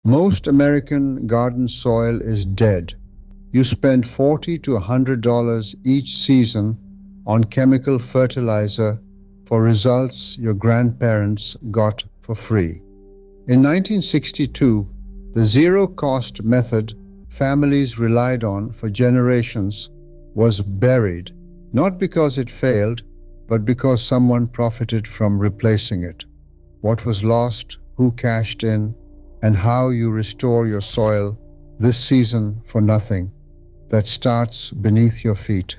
Most American garden soil is dead. You spend $40 to $100 each season on chemical fertilizer for results your grandparents got for free. In 1962, the zero-cost method families relied on for generations was buried, not because it failed, but because someone profited from replacing it. What was lost, who cashed in, and how you restore your soil this season for nothing. That starts beneath your feet.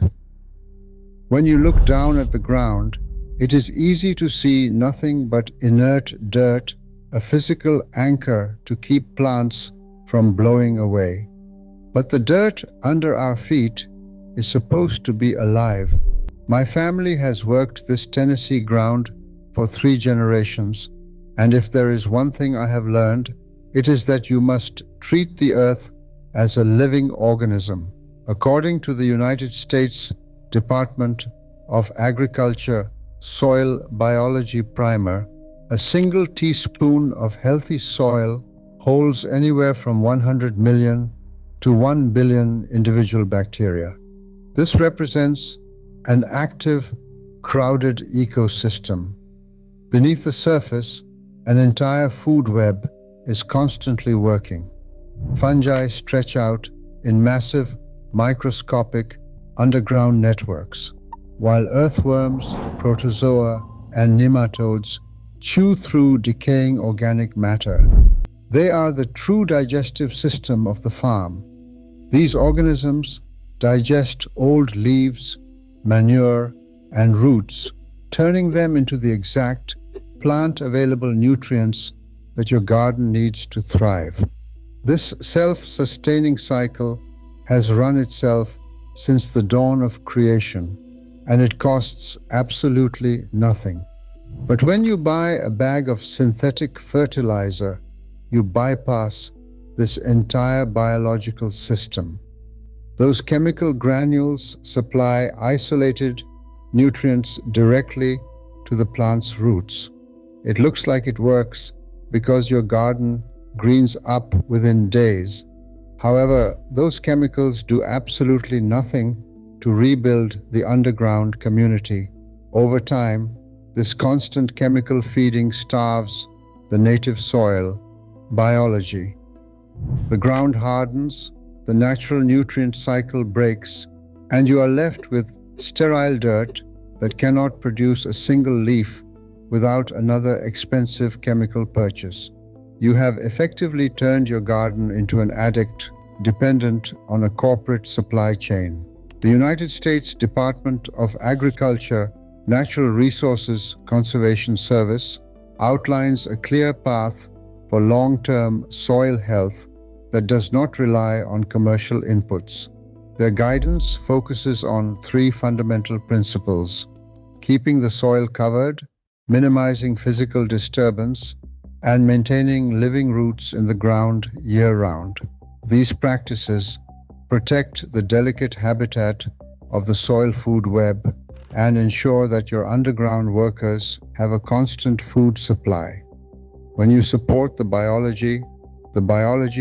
When you look down at the ground, it is easy to see nothing but inert dirt, a physical anchor to keep plants from blowing away. But the dirt under our feet is supposed to be alive. My family has worked this Tennessee ground for 3 generations, and if there is one thing I have learned, it is that you must treat the earth as a living organism. According to the United States Department of Agriculture Soil Biology Primer, a single teaspoon of healthy soil holds anywhere from 100 million to 1 billion individual bacteria. This represents an active, crowded ecosystem. Beneath the surface, an entire food web is constantly working. Fungi stretch out in massive, microscopic underground networks, while earthworms, protozoa, and nematodes chew through decaying organic matter. They are the true digestive system of the farm. These organisms digest old leaves, manure, and roots, turning them into the exact plant-available nutrients that your garden needs to thrive. This self-sustaining cycle has run itself since the dawn of creation, and it costs absolutely nothing. But when you buy a bag of synthetic fertilizer, you bypass this entire biological system. Those chemical granules supply isolated nutrients directly to the plant's roots. It looks like it works because your garden greens up within days. However, those chemicals do absolutely nothing to rebuild the underground community. Over time, this constant chemical feeding starves the native soil biology. The ground hardens, the natural nutrient cycle breaks, and you are left with sterile dirt that cannot produce a single leaf without another expensive chemical purchase. You have effectively turned your garden into an addict dependent on a corporate supply chain. The United States Department of Agriculture Natural Resources Conservation Service outlines a clear path for long-term soil health that does not rely on commercial inputs. Their guidance focuses on 3 fundamental principles: keeping the soil covered, minimizing physical disturbance, and maintaining living roots in the ground year-round. These practices protect the delicate habitat of the soil food web and ensure that your underground workers have a constant food supply. When you support the biology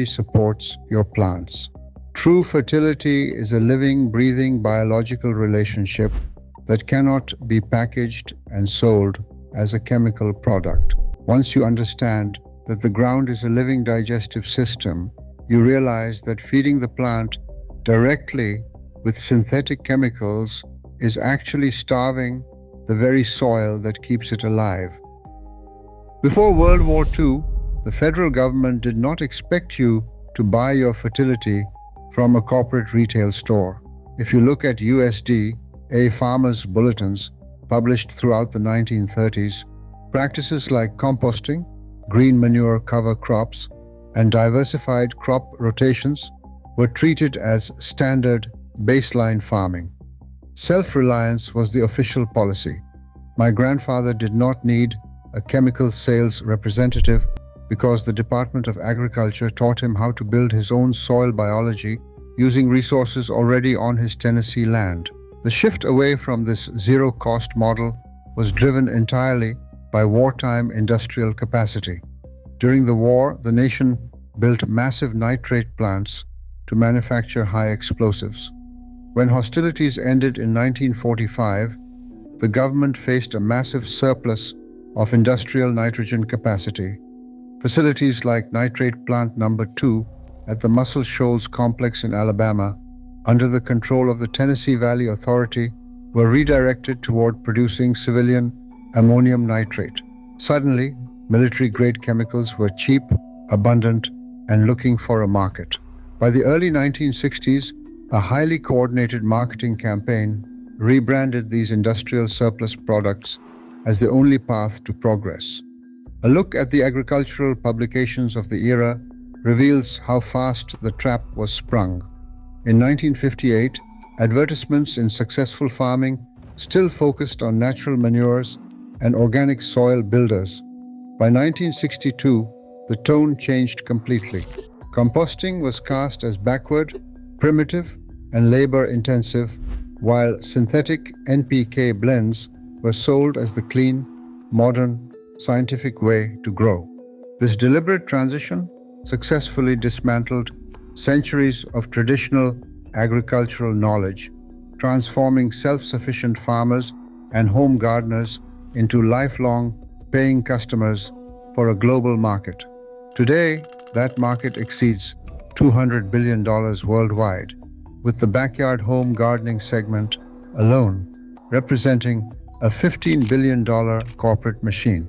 supports your plants. True fertility is a living, breathing biological relationship that cannot be packaged and sold as a chemical product. Once you understand that the ground is a living digestive system, you realize that feeding the plant directly with synthetic chemicals is actually starving the very soil that keeps it alive. Before World War II, the federal government did not expect you to buy your fertility from a corporate retail store. If you look at USDA farmers' bulletins published throughout the 1930s, practices like composting, green manure cover crops, and diversified crop rotations were treated as standard baseline farming. Self-reliance was the official policy. My grandfather did not need a chemical sales representative because the Department of Agriculture taught him how to build his own soil biology using resources already on his Tennessee land. The shift away from this zero-cost model was driven entirely by wartime industrial capacity. During the war, the nation built massive nitrate plants to manufacture high explosives. When hostilities ended in 1945, the government faced a massive surplus of industrial nitrogen capacity. Facilities like Nitrate Plant Number 2 at the Muscle Shoals Complex in Alabama, under the control of the Tennessee Valley Authority, were redirected toward producing civilian ammonium nitrate. Suddenly, military-grade chemicals were cheap, abundant, and looking for a market. By the early 1960s, a highly coordinated marketing campaign rebranded these industrial surplus products as the only path to progress. A look at the agricultural publications of the era reveals how fast the trap was sprung. In 1958, advertisements in successful farming still focused on natural manures and organic soil builders. By 1962, the tone changed completely. Composting was cast as backward, primitive, and labor-intensive, while synthetic NPK blends were sold as the clean, modern, scientific way to grow. This deliberate transition successfully dismantled centuries of traditional agricultural knowledge, transforming self-sufficient farmers and home gardeners into lifelong paying customers for a global market. Today, that market exceeds $200 billion worldwide, with the backyard home gardening segment alone representing a $15 billion corporate machine.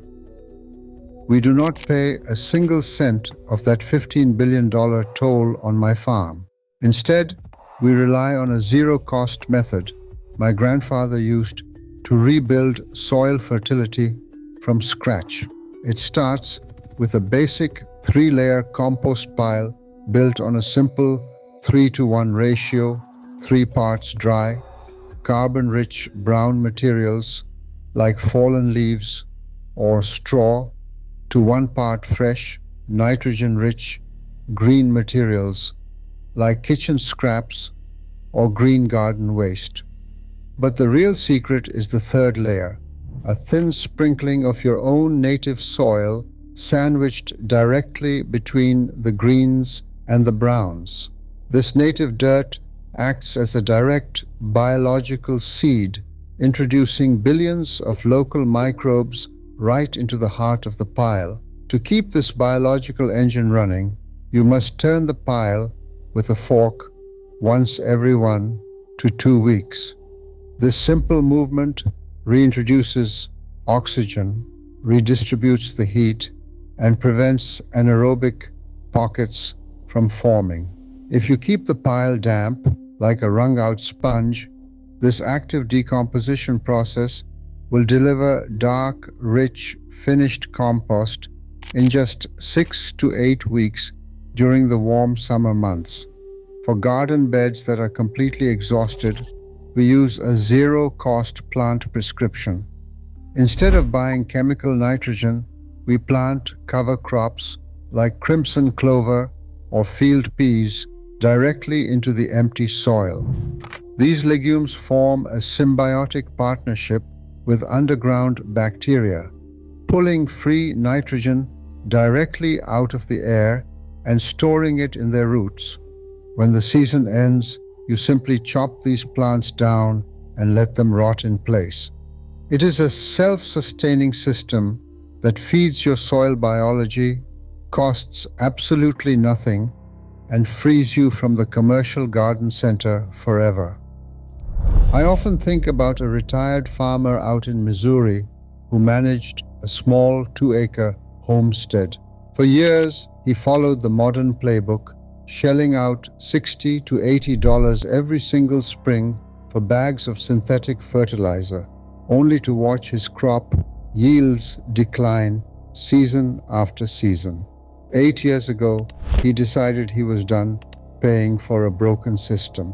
We do not pay a single cent of that $15 billion toll on my farm. Instead, we rely on a zero-cost method my grandfather used to rebuild soil fertility from scratch. It starts with a basic 3-layer compost pile built on a simple 3-to-1 ratio, 3 parts dry, carbon-rich brown materials like fallen leaves or straw to 1 part fresh, nitrogen-rich green materials like kitchen scraps or green garden waste. But the real secret is the 3rd layer, a thin sprinkling of your own native soil sandwiched directly between the greens and the browns. This native dirt acts as a direct biological seed, introducing billions of local microbes right into the heart of the pile. To keep this biological engine running, you must turn the pile with a fork once every 1 to 2 weeks. This simple movement reintroduces oxygen, redistributes the heat, and prevents anaerobic pockets from forming. If you keep the pile damp, like a wrung-out sponge, this active decomposition process will deliver dark, rich, finished compost in just 6 to 8 weeks during the warm summer months. For garden beds that are completely exhausted, we use a zero-cost plant prescription. Instead of buying chemical nitrogen, we plant cover crops like crimson clover or field peas directly into the empty soil. These legumes form a symbiotic partnership with underground bacteria, pulling free nitrogen directly out of the air and storing it in their roots. When the season ends, you simply chop these plants down and let them rot in place. It is a self-sustaining system that feeds your soil biology, costs absolutely nothing, and frees you from the commercial garden center forever. I often think about a retired farmer out in Missouri who managed a small 2-acre homestead. For years, he followed the modern playbook, shelling out $60 to $80 every single spring for bags of synthetic fertilizer, only to watch his crop yields decline season after season. 8 years ago, he decided he was done paying for a broken system.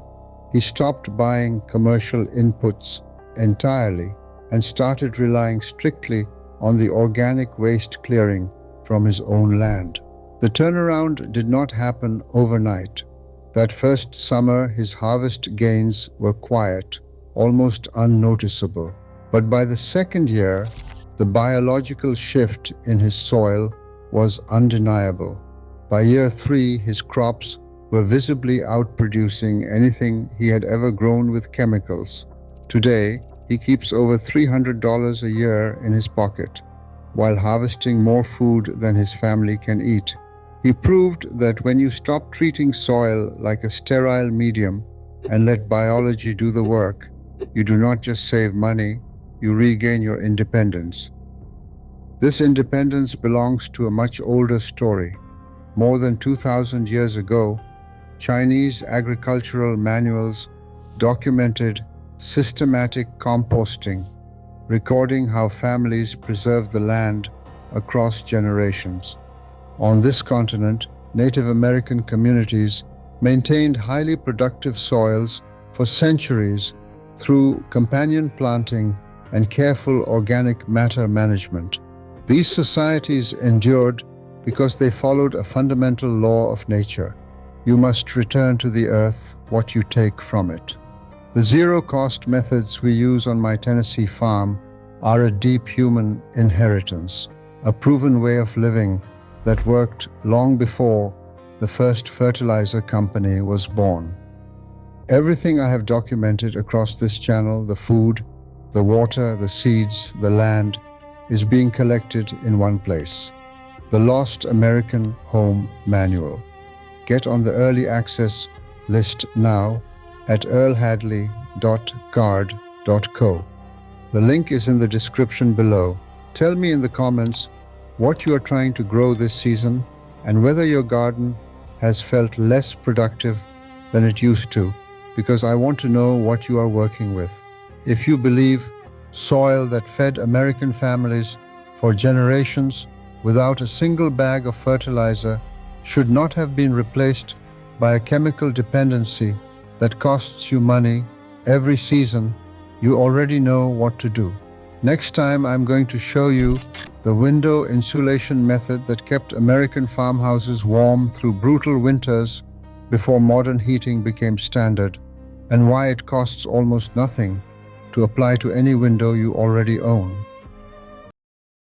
He stopped buying commercial inputs entirely and started relying strictly on the organic waste clearing from his own land. The turnaround did not happen overnight. That first summer, his harvest gains were quiet, almost unnoticeable. But by the second year, the biological shift in his soil was undeniable. By year 3, his crops were visibly outproducing anything he had ever grown with chemicals. Today, he keeps over $300 a year in his pocket, while harvesting more food than his family can eat. He proved that when you stop treating soil like a sterile medium and let biology do the work, you do not just save money, you regain your independence. This independence belongs to a much older story. More than 2,000 years ago, Chinese agricultural manuals documented systematic composting, recording how families preserved the land across generations. On this continent, Native American communities maintained highly productive soils for centuries through companion planting and careful organic matter management. These societies endured because they followed a fundamental law of nature. You must return to the earth what you take from it. The zero-cost methods we use on my Tennessee farm are a deep human inheritance, a proven way of living that worked long before the first fertilizer company was born. Everything I have documented across this channel, the food, the water, the seeds, the land, is being collected in one place. The Lost American Home Manual. Get on the early access list now at earlhadley.card.co. The link is in the description below. Tell me in the comments what you are trying to grow this season and whether your garden has felt less productive than it used to, because I want to know what you are working with. If you believe soil that fed American families for generations without a single bag of fertilizer should not have been replaced by a chemical dependency that costs you money every season, you already know what to do. Next time I'm going to show you the window insulation method that kept American farmhouses warm through brutal winters before modern heating became standard, and why it costs almost nothing to apply to any window you already own.